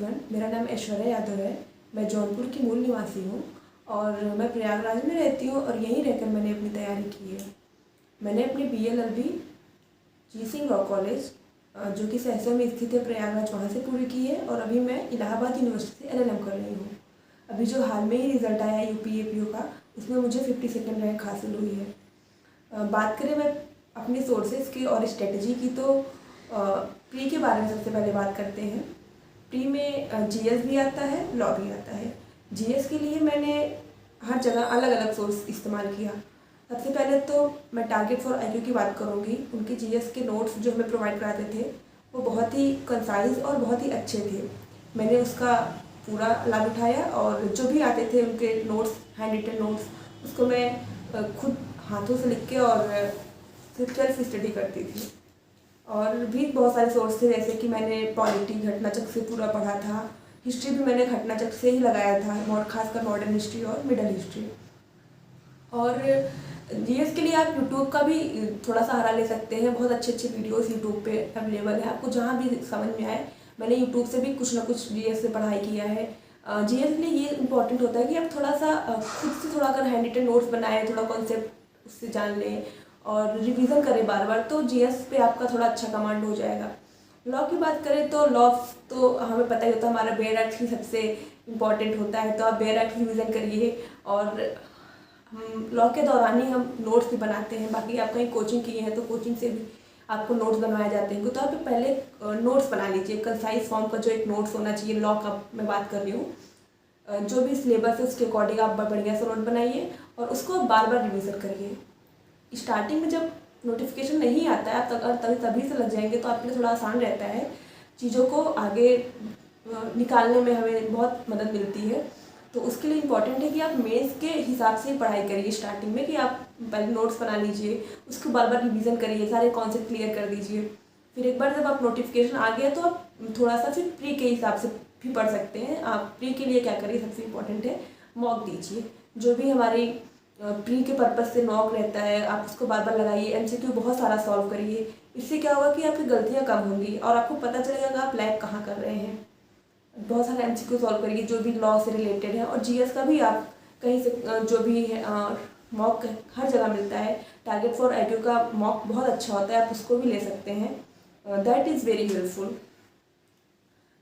Everyone, मेरा नाम ऐश्वर्या यादव है। मैं जौनपुर की मूल निवासी हूँ और मैं प्रयागराज में रहती हूँ और यहीं रहकर मैंने अपनी तैयारी की है। मैंने अपनी BLLB जी सिंह लॉ कॉलेज जो कि सहसों में स्थित है प्रयागराज, वहाँ से पूरी की है और अभी मैं इलाहाबाद यूनिवर्सिटी से LLM कर रही हूँ। अभी जो हाल में ही रिज़ल्ट आया है UP-APO का, उसमें मुझे 52nd रैंक हासिल हुई है। बात करें मैं अपनी सोर्सेज की और स्ट्रेटजी की तो प्री के बारे में सबसे पहले बात करते हैं। प्री में GS भी आता है, लॉ भी आता है। GS के लिए मैंने हर जगह अलग अलग सोर्स इस्तेमाल किया। सबसे पहले तो मैं टारगेट फॉर IQ की बात करूँगी। उनके GS के नोट्स जो हमें प्रोवाइड कराते थे वो बहुत ही कंसाइज और बहुत ही अच्छे थे। मैंने उसका पूरा लाभ उठाया और जो भी आते थे उनके नोट्स, हैंड रिटन नोट्स, उसको मैं खुद हाथों से लिख के और सिर्फ सेल्फ स्टडी करती थी। और भी बहुत सारे सोर्स थे, जैसे कि मैंने पॉलिटी घटनाचक्र से पूरा पढ़ा था। हिस्ट्री भी मैंने घटनाचक्र से ही लगाया था, और खासकर मॉडर्न हिस्ट्री और मिडल हिस्ट्री। और GS के लिए आप यूट्यूब का भी थोड़ा सहारा ले सकते हैं। बहुत अच्छे अच्छे वीडियोस यूट्यूब पे अवेलेबल है, आपको जहाँ भी समझ में आए। मैंने यूट्यूब से भी कुछ ना कुछ GS से पढ़ाई किया है। GS के लिए ये इम्पोर्टेंट होता है कि आप थोड़ा सा खुद से थोड़ा अगर हैंड रिटन नोट्स बनाएं, थोड़ा कॉन्सेप्ट उससे जान लें और रिवीजन करें बार बार, तो GS पे आपका थोड़ा अच्छा कमांड हो जाएगा। लॉ की बात करें तो लॉ तो हमें पता ही होता है, हमारा बेयर एक्ट ही सबसे इम्पॉर्टेंट होता है, तो आप बेयर एक्ट रिवीजन करिए। और हम लॉ के दौरान ही हम नोट्स भी बनाते हैं। बाकी आप कहीं कोचिंग किए हैं तो कोचिंग से भी आपको नोट्स बनवाए जाते हैं, तो आप पहले नोट्स बना लीजिए। कंसाइज फॉर्म का जो एक नोट्स होना चाहिए, लॉ का मैं बात कर रही हूँ। जो भी सिलेबस है उसके अकॉर्डिंग आप बढ़िया से नोट बनाइए और उसको बार बार रिवीजन करिए। स्टार्टिंग में जब नोटिफिकेशन नहीं आता है, आप तभी से लग जाएंगे तो आपके लिए थोड़ा आसान रहता है। चीज़ों को आगे निकालने में हमें बहुत मदद मिलती है। तो उसके लिए इम्पॉर्टेंट है कि आप मेंस के हिसाब से पढ़ाई करिए स्टार्टिंग में, कि आप पहले नोट्स बना लीजिए, उसको बार बार रिवीजन करिए, सारे कॉन्सेप्ट क्लियर कर दीजिए। फिर एक बार जब आप नोटिफिकेशन आ गया तो आप थोड़ा सा फिर प्री के हिसाब से भी पढ़ सकते हैं। आप प्री के लिए क्या करिए, सबसे इम्पॉर्टेंट है मॉक दीजिए। जो भी हमारी प्री के पर्पज़ से मॉक रहता है, आप उसको बार बार लगाइए। MCQ बहुत सारा सॉल्व करिए। इससे क्या होगा कि आपकी गलतियाँ कम होंगी और आपको पता चलेगा कि आप लैग कहाँ कर रहे हैं। बहुत सारे MCQ सॉल्व करिए जो भी लॉ से रिलेटेड है। और GS का भी आप कहीं से जो भी है मॉक हर जगह मिलता है। टारगेट फॉर IQ का मॉक बहुत अच्छा होता है, आप उसको भी ले सकते हैं। That is very helpful.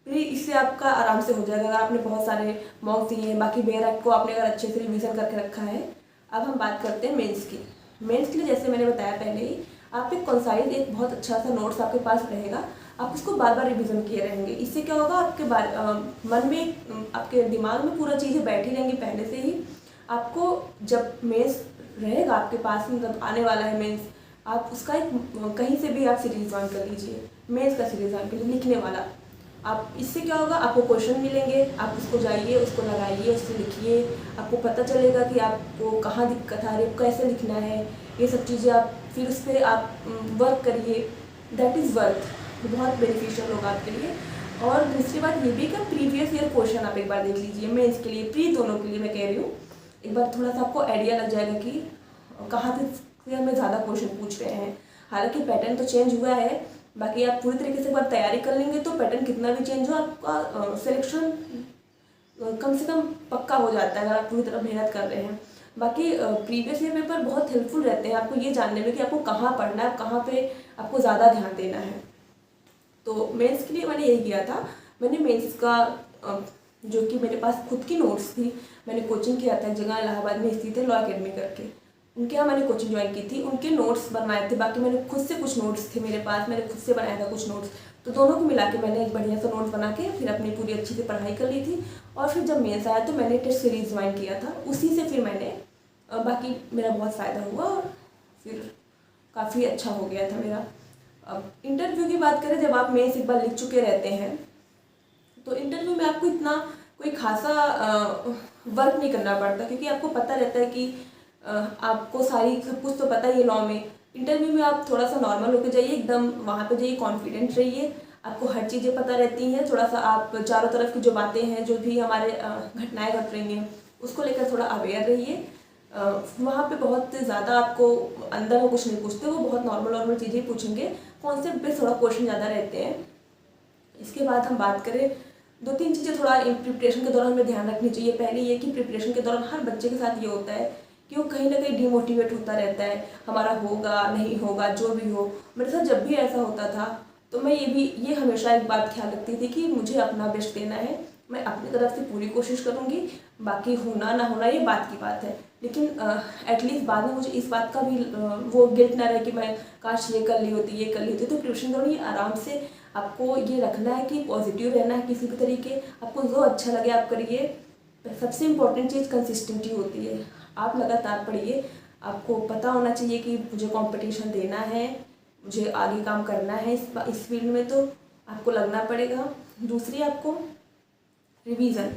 फिर इससे आपका आराम से हो जाएगा अगर आपने बहुत सारे मॉक दिए हैं। बाकी बेयर एक्ट को आपने अगर अच्छे से रिवीजन करके रखा है। अब हम बात करते हैं मेंस की। मेंस के लिए जैसे मैंने बताया पहले ही, आप एक कंसाइज एक बहुत अच्छा सा नोट्स आपके पास रहेगा, आप उसको बार बार रिवीजन किए रहेंगे। इससे क्या होगा, आपके मन में, आपके दिमाग में पूरा चीज़ें बैठी रहेंगी पहले से ही। आपको जब मेंस रहेगा आपके पास, मतलब आने वाला है मेंस, आप उसका एक कहीं से भी आप सीरीज ऑन कर लीजिए, मेंस का सीरीज ऑन कर लीजिए, लिखने वाला। आप इससे क्या होगा, आपको क्वेश्चन मिलेंगे, आप उसको जाइए, उसको लगाइए, उससे लिखिए। आपको पता चलेगा कि आपको कहाँ दिक्कत आ रही है, कैसे लिखना है, ये सब चीज़ें आप फिर उस पर आप वर्क करिए। दैट इज़ वर्क, बहुत बेनिफिशियल होगा आपके लिए। और दूसरी बात ये भी कि प्रीवियस ईयर क्वेश्चन आप एक बार देख लीजिए। मैं इसके लिए प्री दोनों के लिए मैं कह रही हूँ, एक बार थोड़ा सा आपको आइडिया लग जाएगा कि कहाँ से हमें ज़्यादा क्वेश्चन पूछ रहे हैं। हालांकि पैटर्न तो चेंज हुआ है, बाकी आप पूरी तरीके से एक बार तैयारी कर लेंगे तो पैटर्न कितना भी चेंज हो, आपका सिलेक्शन कम से कम पक्का हो जाता है अगर आप पूरी तरह मेहनत कर रहे हैं। बाकी प्रीवियस ईयर पेपर बहुत हेल्पफुल रहते हैं आपको ये जानने में कि आपको कहाँ पढ़ना है, कहाँ पे आपको ज़्यादा ध्यान देना है। तो मेंस के लिए मैंने यही किया था। मैंने मेंस का जो कि मेरे पास खुद की नोट्स थी, मैंने कोचिंग किया था एक जगह इलाहाबाद में स्थित है लॉ अकेडमी करके, उनके यहाँ मैंने कोचिंग ज्वाइन की थी। उनके नोट्स बनवाए थे, बाकी मैंने खुद से कुछ नोट्स थे मेरे पास, मैंने खुद से बनाया था कुछ नोट्स। तो दोनों को मिला के मैंने एक बढ़िया सा नोट्स बना के फिर अपनी पूरी अच्छी से पढ़ाई कर ली थी। और फिर जब मेंस आया तो मैंने टेस्ट सीरीज ज्वाइन किया था, उसी से फिर मैंने बाकी मेरा बहुत फ़ायदा हुआ और फिर काफ़ी अच्छा हो गया था मेरा। अब इंटरव्यू की बात करें, जब आप मेंस एक बार लिख चुके रहते हैं तो इंटरव्यू में आपको इतना कोई खासा वर्क नहीं करना पड़ता, क्योंकि आपको पता रहता है कि आपको सारी सब कुछ तो पता ही है लॉ में। इंटरव्यू में आप थोड़ा सा नॉर्मल होकर जाइए, एकदम वहाँ पे जाइए, कॉन्फिडेंट रहिए। आपको हर चीज़ें पता रहती हैं, थोड़ा सा आप चारों तरफ की जो बातें हैं, जो भी हमारे घटनाएं घट रही हैं, उसको लेकर थोड़ा अवेयर रहिए। वहाँ पे बहुत ज़्यादा आपको अंदर वो कुछ नहीं पूछते, वो बहुत नॉर्मल चीज़ें ही पूछेंगे। कॉन्सेप्ट पे थोड़ा क्वेश्चन ज़्यादा रहते हैं। इसके बाद हम बात करें 2-3 चीज़ें थोड़ा प्रिपरेशन के दौरान हमें ध्यान रखनी चाहिए। पहले ये कि प्रिपरेशन के दौरान हर बच्चे के साथ ये होता है कि वो कहीं ना कहीं डिमोटिवेट होता रहता है, हमारा होगा नहीं होगा जो भी हो। मेरे साथ जब भी ऐसा होता था तो मैं ये हमेशा एक बात ख्याल रखती थी कि मुझे अपना बेस्ट देना है, मैं अपनी तरफ से पूरी कोशिश करूँगी, बाकी होना ना होना ये बात की बात है। लेकिन एटलीस्ट बाद में मुझे इस बात का भी वो गिल्ट ना रहे कि मैं काश ये कर ली होती ये कर ली होती। तो प्रिपरेशन दौरान ये आराम से आपको ये रखना है कि पॉजिटिव रहना है किसी भी तरीके, आपको जो अच्छा लगे आप करिए। सबसे इम्पोर्टेंट चीज़ कंसिस्टेंटी होती है। आप लगातार पढ़िए, आपको पता होना चाहिए कि मुझे कंपटीशन देना है, मुझे आगे काम करना है इस फील्ड में, तो आपको लगना पड़ेगा। दूसरी आपको रिवीजन,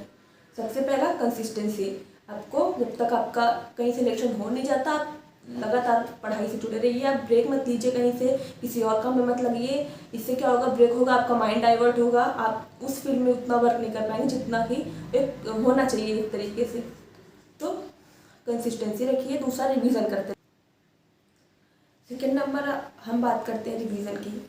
सबसे पहला कंसिस्टेंसी। आपको जब तक आपका कहीं सिलेक्शन हो नहीं जाता आप लगातार पढ़ाई से जुड़े रहिए। आप ब्रेक मत लीजिए, कहीं से किसी और काम में मत लगिए। इससे क्या होगा, ब्रेक होगा, आपका माइंड डाइवर्ट होगा, आप उस फील्ड में उतना वर्क नहीं कर पाएंगे जितना कि एक होना चाहिए एक तरीके से। तो कंसिस्टेंसी रखिए। दूसरा रिवीजन करते हैं। सेकेंड नंबर हम बात करते हैं रिवीजन की।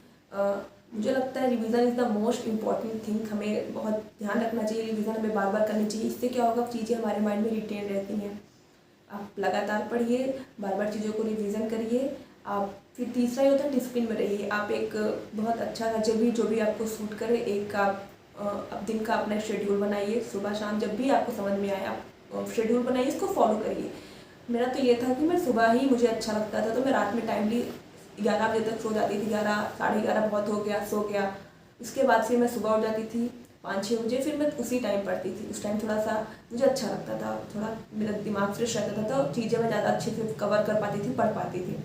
मुझे लगता है revision is the most important thing. हमें बहुत ध्यान रखना चाहिए, रिवीजन हमें बार बार करनी चाहिए। इससे क्या होगा, चीज़ें हमारे माइंड में रिटेन रहती हैं। आप लगातार पढ़िए, बार बार चीज़ों को रिवीजन करिए। आप फिर तीसरा ही होता है डिसिप्लिन में रहिए। आप एक बहुत अच्छा सा जो भी आपको सूट करे, एक आप दिन का अपना शेड्यूल बनाइए। सुबह शाम जब भी आपको समझ में आए आप शेड्यूल बनाइए, इसको फॉलो करिए। मेरा तो ये था कि मैं सुबह ही मुझे अच्छा लगता था, तो मैं रात में टाइमली 11 बजे तक सो जाती थी। 11 साढ़े 11 बहुत हो गया, सो गया। उसके बाद फिर मैं सुबह उठ जाती थी 5-6 बजे, फिर मैं उसी टाइम पढ़ती थी। उस टाइम थोड़ा सा मुझे अच्छा लगता था, थोड़ा मेरा दिमाग फ्रेश रहता था, तो चीज़ें मैं ज़्यादा अच्छे से कवर कर पाती थी, पढ़ पाती थी।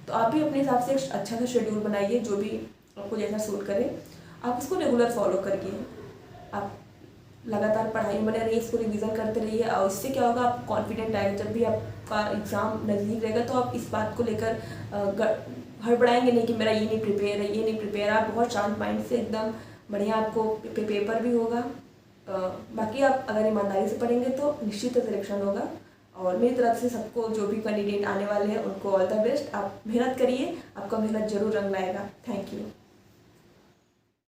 तो आप भी अपने हिसाब से एक अच्छा सा शेड्यूल बनाइए, जो भी आपको जैसा सूट करे आप उसको रेगुलर फॉलो करिए। आप लगातार पढ़ाई में रहिए, इसको रिवीजन करते रहिए, और इससे क्या होगा, आप कॉन्फिडेंट आएगा। जब भी आपका एग्ज़ाम नज़दीक रहेगा तो आप इस बात को लेकर हड़बड़ाएंगे नहीं कि मेरा ये नहीं प्रिपेयर है, ये नहीं प्रिपेयर। आप बहुत शांत माइंड से एकदम बढ़िया आपको पेपर भी होगा। बाकी आप अगर ईमानदारी से पढ़ेंगे तो निश्चित सिलेक्शन होगा। और मेरी तरफ से सबको जो भी कैंडिडेट आने वाले हैं उनको ऑल द बेस्ट। आप मेहनत करिए, आपका मेहनत जरूर रंग लाएगा। Thank you.